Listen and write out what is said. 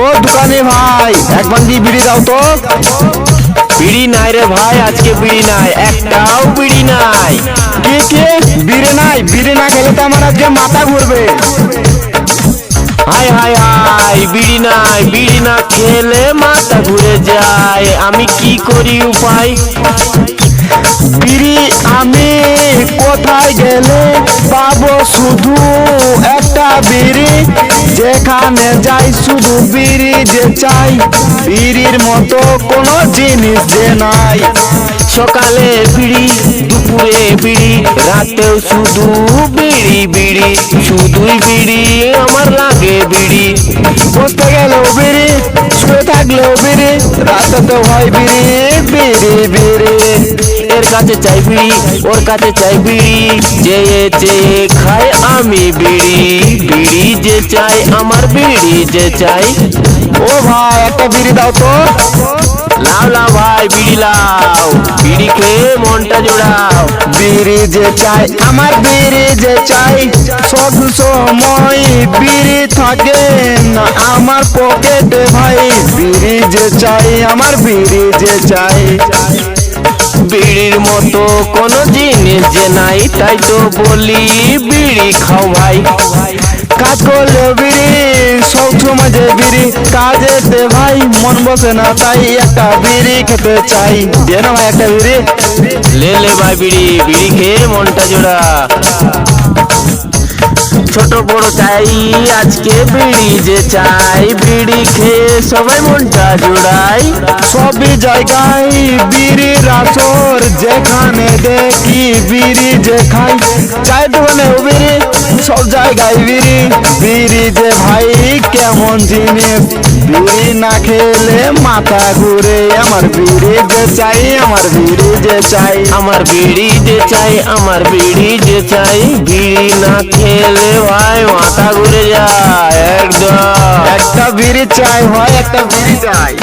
ও দোকানে ভাই এক বান্ডি বিড়ি দাও তো। বিড়ি নাই রে ভাই, আজকে বিড়ি নাই, একটাও বিড়ি নাই। কে বিড়ি নাই? বিড়ি না খেলে তো আমার আজকে মাথা ঘুরবে। হাই হাই হাই, বিড়ি নাই, বিড়ি না খেলে মাথা ঘুরে যায়। আমি কি করি উপায়? বিড়ি আমি কোথায় গেলে পাবো শুধু একটা বিড়ি? যেখানে যাই শুধু বিড়ি যে চাই, বিড়ির মতো কোনো জিনিস যে নাই। সকালে বিড়ি, দুপুরে বিড়ি, রাতেও শুধু বিড়ি বিড়ি, শুধুই বিড়ি, আমার লাগে বিড়ি। বসতে গেলেও বিড়ি, শুয়ে থাকলেও বিড়ি, রাতে তো হয় বিড়ি বিড়ি বিড়ি। এর কাছে চাই বিড়ি, ওর কাছে চাই বিড়ি, চেয়ে চেয়ে খাই আমি বিড়ি। বিড়ি যে চাই, আমার বিড়ি যে চাই। ও ভাই একটা বিড়ি দাও তো। লাও লাও ভাই বিড়ি লাও, বিড়ি খেয়ে মনটা জোড়াও। বিড়ি যে চাই, আমার বিড়ি যে চাই, সব সময় বিড়ি থাকে না আমার পকেটে ভাই। বিড়ি যে চাই, আমার বিড়ি যে চাই। বিড়ির মতো কোনো জিনিস যে নাই, তাই তো বলি বিড়ি খাও ভাই। কাজ করলেও বিড়ি, সব সময় যে বিড়ি, কাজেতে ভাই মন বসে না, তাই একটা বিড়ি খেতে চাই। দে না ভাই একটা বিড়ি। লে লে ভাই বিড়ি, বিড়ি খেয়ে মনটা জোড়া। ছোট বড় চাই আজকে বিড়ি যে চাই, বিড়ি খেয়ে সবাই মনটা জোড়াই। সবই জায়গায় বিড়ির আসর, যেখানে দেখি বিড়ি যে খাই। চায়ের দোকানে বিড়ি, সব জায়গায় বিড়ি। বিড়ি যে ভাই কেমন জিনিস, বিড়ি না খেলে মাথা ঘুরে। আমার বিড়ি যে চাই, আমার বিড়ি যে চাই। আমার বিড়ি যে চাই, আমার বিড়ি যে চাই। বিড়ি না খেলে ভাই মাথা ঘুরে যায় একদম। একটা বিড়ি চাই ভাই, একটা বিড়ি চাই।